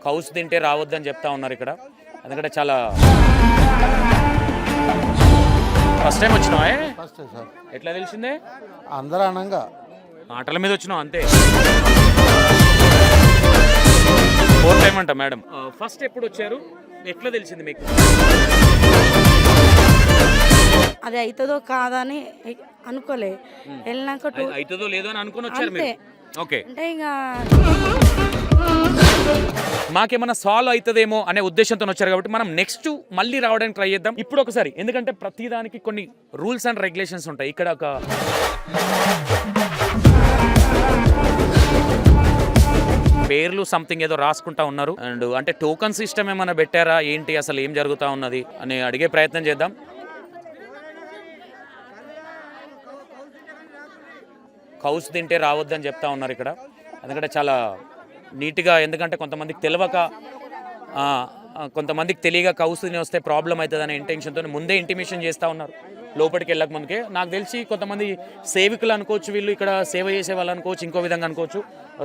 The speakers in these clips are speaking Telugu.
కౌస్ తింటే రావద్దని చెప్తా ఉన్నారు ఇక్కడ. ఎందుకంటే చాలా ఫస్ట్ టైం వచ్చినావా? First sir. ఎట్లా తెలిసిందే? అందరూ అనంగా మాటల మీద వచ్చినావు అంతే. ఫోర్త్ టైం అంట మేడం. ఫస్ట్ ఎప్పుడు వచ్చారు, ఎట్లా తెలిసింది మీకు? అది అవుతుందో కాదని అనుకోలే, వెళ్ళినాక అవుతుందో లేదో అని అనుకుని వచ్చారు మీరు. ఓకే, అంటే ఇంకా మాకేమన్నా సాల్వ్ అవుతుందేమో అనే ఉద్దేశంతో వచ్చారు కాబట్టి మనం నెక్స్ట్ మళ్ళీ రావడానికి ట్రై చేద్దాం ఇప్పుడు ఒకసారి. ఎందుకంటే ప్రతిదానికి కొన్ని రూల్స్ అండ్ రెగ్యులేషన్స్ ఉంటాయి. ఇక్కడ ఒక పేర్లు సంథింగ్ ఏదో రాసుకుంటా ఉన్నారు. అండ్ అంటే టోకన్ సిస్టమ్ ఏమైనా పెట్టారా ఏంటి, అసలు ఏం జరుగుతూ ఉన్నది అని అడిగే ప్రయత్నం చేద్దాం. కౌస్ తింటే రావద్దని చెప్తా ఉన్నారు ఇక్కడ. ఎందుకంటే చాలా నీట్గా, ఎందుకంటే కొంతమందికి తెలియక కొంతమందికి తెలియక కౌస్ తిని వస్తే ప్రాబ్లం అవుతుంది అనే ఇంటెన్షన్తో ముందే ఇంటిమేషన్ చేస్తూ ఉన్నారు లోపలికి వెళ్ళక ముందుకే. నాకు తెలిసి కొంతమంది సేవికులు అనుకోవచ్చు, వీళ్ళు ఇక్కడ సేవ చేసే వాళ్ళు అనుకోవచ్చు, ఇంకో విధంగా అనుకోవచ్చు.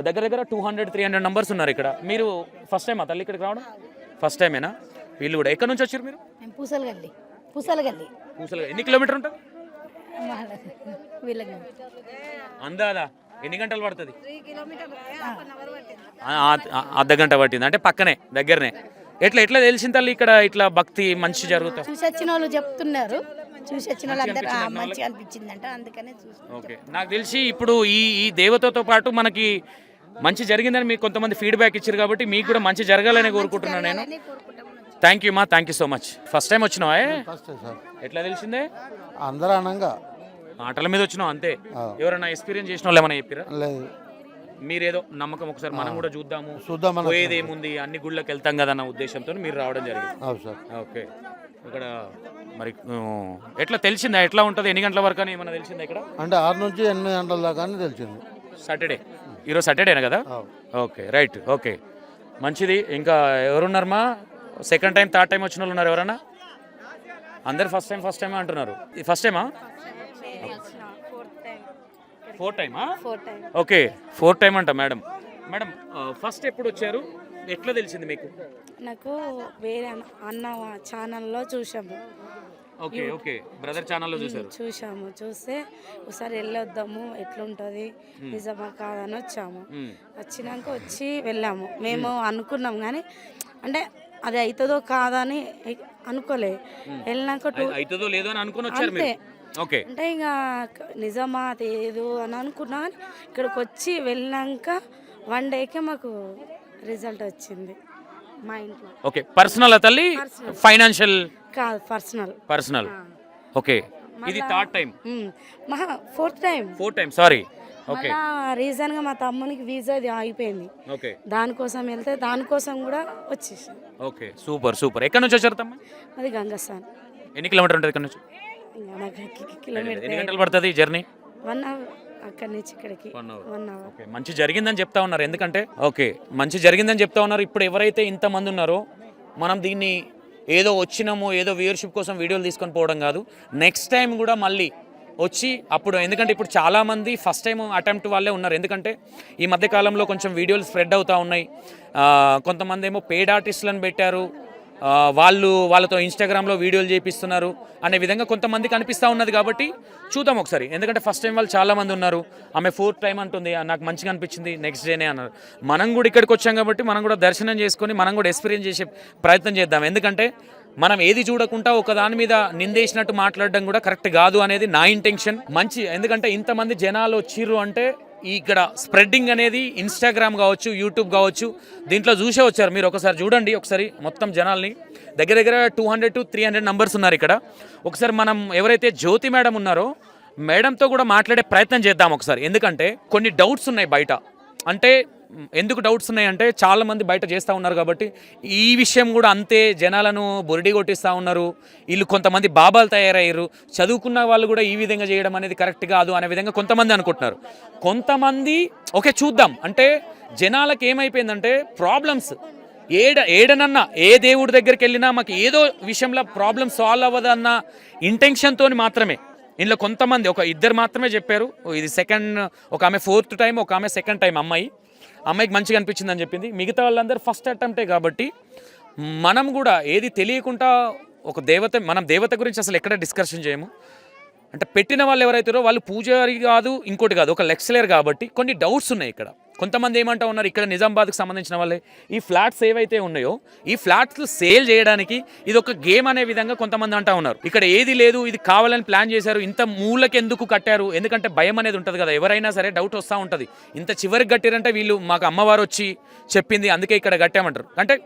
దగ్గర దగ్గర 200-300 నంబర్స్ ఉన్నారు ఇక్కడ. మీరు ఫస్ట్ టైమా తల్లి ఇక్కడికి రావడం? ఫస్ట్ టైమేనా? వీళ్ళు కూడా ఎక్కడి నుంచి వచ్చారు మీరు? పూసలగల్లి. ఎన్ని కిలోమీటర్ ఉంటుంది అందాదా? ఎన్ని గంటలు పడుతుంది? అర్ధ గంట పట్టింది అంటే పక్కనే దగ్గరనే. ఎట్లా ఎట్లా తెలిసింది తల్లి ఇక్కడ ఇట్లా భక్తి మంచి జరుగుతుంది? చూసి వచ్చిన వాళ్ళు చెప్తున్నారు, చూసి వచ్చిన వాళ్ళు అందరూ మంచిగా అనిపించిందంట, అందుకనే చూసి. ఓకే, నాకు తెలిసి ఇప్పుడు ఈ దేవతతో పాటు మనకి మంచి జరిగిందని మీకు కొంతమంది ఫీడ్బ్యాక్ ఇచ్చారు కాబట్టి మీకు కూడా మంచి జరగాలని కోరుకుంటున్నాను నేను. థ్యాంక్ యూ మా, thank you so much. First time వచ్చినావా? First sir. ఎట్లా తెలిసిందే? అందరూ అనంగా మాటల మీద వచ్చినావు అంతే. ఎవరైనా ఎక్స్పీరియన్స్ చేసిన వాళ్ళు ఏమైనా చెప్పారా? లేదు. మీరేదో నమ్మకం ఒకసారి మనం కూడా చూద్దాము, పోయేది ఏముంది, అన్ని గుళ్ళకి వెళ్తాం కదా అన్న ఉద్దేశంతో మీరు రావడం జరిగింది. ఓకే, ఇక్కడ మరి ఎట్లా తెలిసిందా ఎట్లా ఉంటుంది, ఎన్ని గంటల వరకు అని ఏమైనా తెలిసిందా ఇక్కడ? అంటే 6 నుంచి 8 గంటల దాకా తెలిసింది. సాటర్డే, ఈరోజు సాటర్డేనా కదా? Okay, right. ఓకే, మంచిది. ఇంకా ఎవరున్నారమ్మా? సెకండ్ టైం థర్డ్ టైం వచ్చిన వాళ్ళు ఉన్నారు ఎవరన్నా? అందరు ఫస్ట్ టైం అంటున్నారు. ఇది ఫస్ట్ టైమా? ఫోర్త్ టైమా? ఓకే, ఫోర్త్ టైం అంట మేడం. మేడం ఫస్ట్ ఎప్పుడు వచ్చారు, ఎట్లా తెలిసింది మీకు? నాకు వేరే అన్న ఛానల్లో చూసాము. ఓకే ఓకే, బ్రదర్ ఛానల్లో చూసాము. చూస్తే ఒకసారి వెళ్ళొద్దాము, ఎట్లుంటుంది, నిజమా కాదని వచ్చాము. వచ్చినాక వచ్చి వెళ్ళాము. మేము అనుకున్నాం కానీ అంటే అది అవుతుందో కాదని అనుకోలే, వెళ్ళినాక అవుతుందో లేదో అని అనుకుని వచ్చారు మీరు. ఓకే, అంటే ఇంకా నిజమా లేదు అని అనుకున్నా. ఇక్కడికి వచ్చి వెళ్ళినాక 1 డేకే మాకు రిజల్ట్ వచ్చింది మా ఇంట్లో. ఓకే, పర్సనల్ తల్లి? ఫైనాన్షియల్ కాదు, పర్సనల్. ఓకే, ఇది third time? Fourth time, sorry. Okay, reason గా మా తమ్మునికి వీసా ఆగిపోయింది. ఓకే, దానికోసం వెళ్తే దానికోసం కూడా వచ్చేసి. Okay, super super. ఎక్కడి నుంచి వచ్చారు తమ్మ? అది గంగస్థాన్. ఎన్ని కిలోమీటర్ ఉంటుంది ఇక్కడ నుంచి? కిలోమీటర్. ఎన్ని గంటలు పడుతుంది జర్నీ? 1 అవర్ అక్కడి నుంచి ఇక్కడికి. 1 అవర్. ఓకే, మంచి జరిగిందని చెప్తా ఉన్నారు. ఎందుకంటే ఓకే మంచి జరిగిందని చెప్తా ఉన్నారు. ఇప్పుడు ఎవరైతే ఇంతమంది ఉన్నారో మనం దీన్ని ఏదో వచ్చినామో ఏదో వ్యూవర్షిప్ కోసం వీడియోలు తీసుకొని పోవడం కాదు, నెక్స్ట్ టైం కూడా మళ్ళీ వచ్చి అప్పుడు, ఎందుకంటే ఇప్పుడు చాలామంది ఫస్ట్ టైం అటెంప్ట్ వాళ్ళే ఉన్నారు. ఎందుకంటే ఈ మధ్యకాలంలో కొంచెం వీడియోలు స్ప్రెడ్ అవుతూ ఉన్నాయి. కొంతమంది ఏమో పెయిడ్ ఆర్టిస్టులను పెట్టారు, వాళ్ళతో ఇన్స్టాగ్రామ్లో వీడియోలు చేపిస్తున్నారు అనే విధంగా కొంతమందికి అనిపిస్తూ ఉన్నది. కాబట్టి చూద్దాం ఒకసారి. ఎందుకంటే ఫస్ట్ టైం వాళ్ళు చాలామంది ఉన్నారు. ఆమె ఫోర్త్ టైం అంటుంది, నాకు మంచిగా అనిపించింది, నెక్స్ట్ డేనే అన్నారు. మనం కూడా ఇక్కడికి వచ్చాం కాబట్టి మనం కూడా దర్శనం చేసుకొని మనం కూడా ఎక్స్పీరియన్స్ చేసే ప్రయత్నం చేద్దాం. ఎందుకంటే మనం ఏది చూడకుండా ఒక దాని మీద నిందేసినట్టు మాట్లాడడం కూడా కరెక్ట్ కాదు అనేది నా ఇంటెన్షన్. మంచి, ఎందుకంటే ఇంతమంది జనాలు వచ్చిర్రు అంటే ఇక్కడ స్ప్రెడ్డింగ్ అనేది ఇన్స్టాగ్రామ్ కావచ్చు, యూట్యూబ్ కావచ్చు, దీంట్లో చూసే వచ్చారు. మీరు ఒకసారి చూడండి, ఒకసారి మొత్తం జనాల్ని. దగ్గర దగ్గర 200-300 నంబర్స్ ఉన్నారు ఇక్కడ. ఒకసారి మనం ఎవరైతే జ్యోతి మేడం ఉన్నారో మేడంతో కూడా మాట్లాడే ప్రయత్నం చేద్దాం ఒకసారి. ఎందుకంటే కొన్ని డౌట్స్ ఉన్నాయి బయట. అంటే ఎందుకు డౌట్స్ ఉన్నాయంటే చాలామంది బయట చేస్తూ ఉన్నారు కాబట్టి ఈ విషయం కూడా అంతే జనాలను బొరిడి కొట్టిస్తూ ఉన్నారు. వీళ్ళు కొంతమంది బాబాలు తయారయ్యారు, చదువుకున్న వాళ్ళు కూడా ఈ విధంగా చేయడం అనేది కరెక్ట్ కాదు అనే విధంగా కొంతమంది అనుకుంటున్నారు. కొంతమంది ఓకే చూద్దాం, అంటే జనాలకు ఏమైపోయిందంటే ప్రాబ్లమ్స్ ఏడనన్నా ఏ దేవుడి దగ్గరికి వెళ్ళినా మాకు ఏదో విషయంలో ప్రాబ్లమ్ సాల్వ్ అవ్వదన్న ఇంటెన్షన్తో మాత్రమే. ఇందులో కొంతమంది 1-2 మాత్రమే చెప్పారు. ఇది సెకండ్, ఒక ఆమె 4th టైం, ఒక ఆమె 2nd టైం అమ్మాయి. అమ్మాయికి మంచిగా అనిపించింది అని చెప్పింది. మిగతా వాళ్ళందరూ ఫస్ట్ అటెంప్టే కాబట్టి మనం కూడా ఏది తెలియకుండా ఒక దేవత, మనం దేవత గురించి అసలు ఎక్కడ డిస్కషన్ చేయము. అంటే పెట్టిన వాళ్ళు ఎవరైతారో వాళ్ళు పూజారి కాదు, ఇంకోటి కాదు, ఒక లెక్చరర్ కాబట్టి కొన్ని డౌట్స్ ఉన్నాయి ఇక్కడ. కొంతమంది ఏమంటా ఉన్నారు, ఇక్కడ నిజామాబాద్కి సంబంధించిన వాళ్ళే ఈ ఫ్లాట్స్ ఏవైతే ఉన్నాయో ఈ ఫ్లాట్స్ సేల్ చేయడానికి ఇది ఒక గేమ్ అనే విధంగా కొంతమంది అంటా ఉన్నారు. ఇక్కడ ఏది లేదు, ఇది కావాలని ప్లాన్ చేశారు, ఇంత మూలకి ఎందుకు కట్టారు, ఎందుకంటే భయం అనేది ఉంటుంది కదా, ఎవరైనా సరే డౌట్ వస్తూ ఉంటుంది. ఇంత చివరికి కట్టారంటే వీళ్ళు మాకు అమ్మవారు వచ్చి చెప్పింది అందుకే ఇక్కడ కట్టామంటారు. అంటే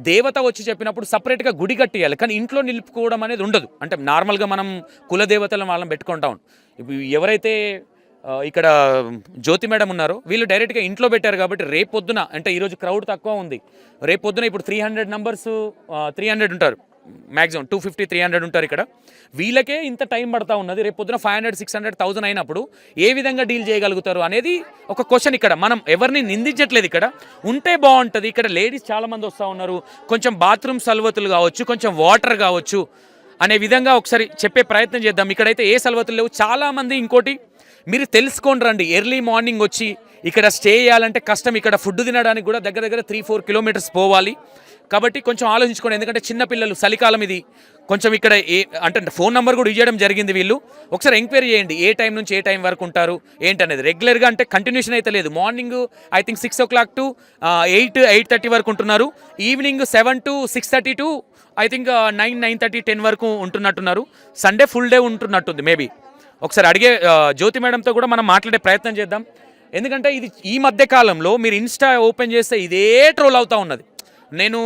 దేవత వచ్చి చెప్పినప్పుడు సపరేట్గా గుడి కట్టియాలి, కానీ ఇంట్లో నిలుపుకోవడం అనేది ఉండదు. అంటే నార్మల్గా మనం కులదేవతలను వాళ్ళని పెట్టుకుంటాం. ఇప్పుడు ఎవరైతే ఇక్కడ జ్యోతి మేడం ఉన్నారో వీళ్ళు డైరెక్ట్గా ఇంట్లో పెట్టారు కాబట్టి రేపొద్దున, అంటే ఈరోజు క్రౌడ్ తక్కువ ఉంది, రేపొద్దున ఇప్పుడు 300 నంబర్స్ 300 ఉంటారు, మ్యాక్సిమం 250 300 ఉంటారు ఇక్కడ. వీళ్ళకే ఇంత టైం పడతా ఉన్నది, రేపొద్దున 500 600 1000 అయినప్పుడు ఏ విధంగా డీల్ చేయగలుగుతారు అనేది ఒక క్వశ్చన్. ఇక్కడ మనం ఎవరిని నిందించట్లేదు, ఇక్కడ ఉంటే బాగుంటుంది. ఇక్కడ లేడీస్ చాలామంది వస్తూ ఉన్నారు, కొంచెం బాత్రూమ్ సల్వతులు కావచ్చు, కొంచెం వాటర్ కావచ్చు అనే విధంగా ఒకసారి చెప్పే ప్రయత్నం చేద్దాం. ఇక్కడైతే ఏ సల్వతులు లేవు. చాలామంది ఇంకోటి మీరు తెలుసుకోండి రండి, ఎర్లీ మార్నింగ్ వచ్చి ఇక్కడ స్టే చేయాలంటే కష్టం. ఇక్కడ ఫుడ్ తినడానికి కూడా దగ్గర దగ్గర 3-4 కిలోమీటర్స్ పోవాలి. కాబట్టి కొంచెం ఆలోచించుకోండి, ఎందుకంటే చిన్నపిల్లలు, చలికాలం ఇది. కొంచెం ఇక్కడ అంటే ఫోన్ నెంబర్ కూడా ఇవ్వడం జరిగింది, వీళ్ళు ఒకసారి ఎంక్వైరీ చేయండి ఏ టైం నుంచి ఏ టైం వరకు ఉంటారు ఏంటనేది. రెగ్యులర్గా అంటే కంటిన్యూషన్ అయితే లేదు. Morning I think 6 o'clock to 8-8:30 వరకు ఉంటున్నారు. Evening 7 to 6:30 to I think 9-9:30 10 వరకు ఉంటున్నట్టున్నారు. సండే ఫుల్ డే ఉంటున్నట్టుంది మేబీ. ఒకసారి అడిగే జ్యోతి మేడంతో కూడా మనం మాట్లాడే ప్రయత్నం చేద్దాం. ఎందుకంటే ఇది ఈ మధ్య కాలంలో మీరు ఇన్స్టా ఓపెన్ చేస్తే ఇదే ట్రోల్ అవుతా ఉన్నది. నేను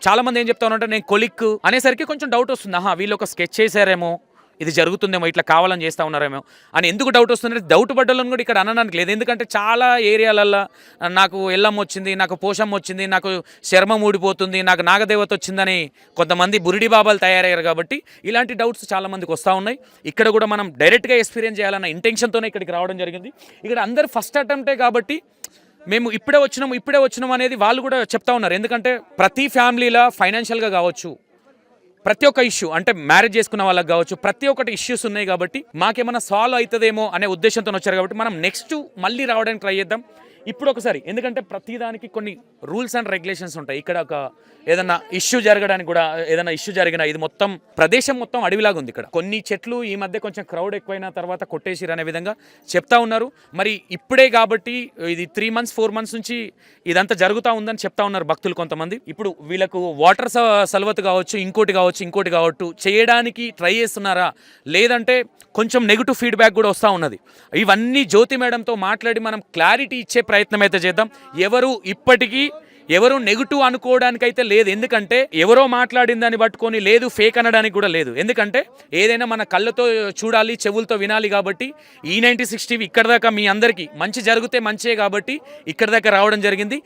చాలామంది ఏం చెప్తా ఉన్నారంటే, నేను కొలిక్ అనేసరికి కొంచెం డౌట్ వస్తుంది, వీళ్ళు ఒక స్కెచ్ చేశారేమో, ఇది జరుగుతుందేమో, ఇట్లా కావాలని చేస్తూ ఉన్నారేమో అని ఎందుకు డౌట్ వస్తుంది. డౌట్ పడ్డలను కూడా ఇక్కడ అనడానికి లేదు, ఎందుకంటే చాలా ఏరియాలల్లో నాకు ఎల్లమ్మ వచ్చింది, నాకు పోషమ్మ వచ్చింది, నాకు శర్మం ఊడిపోతుంది, నాకు నాగదేవత వచ్చిందని కొంతమంది బురిడి బాబాలు తయారయ్యారు. కాబట్టి ఇలాంటి డౌట్స్ చాలామందికి వస్తూ ఉన్నాయి. ఇక్కడ కూడా మనం డైరెక్ట్గా ఎక్స్పీరియన్స్ చేయాలన్న ఇంటెన్షన్తోనే ఇక్కడికి రావడం జరిగింది. ఇక్కడ అందరు ఫస్ట్ అటెంప్టే కాబట్టి మేము ఇప్పుడే వచ్చినాం అనేది వాళ్ళు కూడా చెప్తా ఉన్నారు. ఎందుకంటే ప్రతి ఫ్యామిలీలో ఫైనాన్షియల్గా కావచ్చు, ప్రతి ఒక్క ఇష్యూ, అంటే మ్యారేజ్ చేసుకున్న వాళ్ళకి కావచ్చు, ప్రతి ఒక్కటి ఇష్యూస్ ఉన్నాయి. కాబట్టి మాకేమైనా సాల్వ్ అవుతుందేమో అనే ఉద్దేశంతో వచ్చారు. కాబట్టి మనం నెక్స్ట్ మళ్ళీ రావడానికి ట్రై చేద్దాం ఇప్పుడు ఒకసారి. ఎందుకంటే ప్రతిదానికి కొన్ని రూల్స్ అండ్ రెగ్యులేషన్స్ ఉంటాయి. ఇక్కడ ఒక ఏదన్నా ఇష్యూ జరగడానికి కూడా, ఏదైనా ఇష్యూ జరిగినా, ఇది మొత్తం ప్రదేశం మొత్తం అడవిలాగా ఉంది. ఇక్కడ కొన్ని చెట్లు ఈ మధ్య కొంచెం క్రౌడ్ ఎక్కువైన తర్వాత కొట్టేసిరు అనే విధంగా చెప్తా ఉన్నారు. మరి ఇప్పుడే కాబట్టి ఇది 3 months 4 months నుంచి ఇదంతా జరుగుతూ ఉందని చెప్తా ఉన్నారు భక్తులు కొంతమంది. ఇప్పుడు వీళ్ళకు వాటర్ సల్వత్ కావచ్చు, ఇంకోటి కావచ్చు చేయడానికి ట్రై చేస్తున్నారా, లేదంటే కొంచెం నెగిటివ్ ఫీడ్బ్యాక్ కూడా వస్తూ ఉన్నది. ఇవన్నీ జ్యోతి మేడంతో మాట్లాడి మనం క్లారిటీ ఇచ్చే ప్రయత్నం అయితే చేద్దాం. ఎవరు నెగిటివ్ అనుకోవడానికైతే లేదు, ఎందుకంటే ఎవరో మాట్లాడిన దాన్ని పట్టుకొని లేదు ఫేక్ అనడానికి కూడా లేదు. ఎందుకంటే ఏదైనా మన కళ్ళతో చూడాలి, చెవులతో వినాలి. కాబట్టి E96 TV ఇక్కడ దాకా మీ అందరికీ మంచి జరిగితే మంచే కాబట్టి ఇక్కడ దాకా రావడం జరిగింది.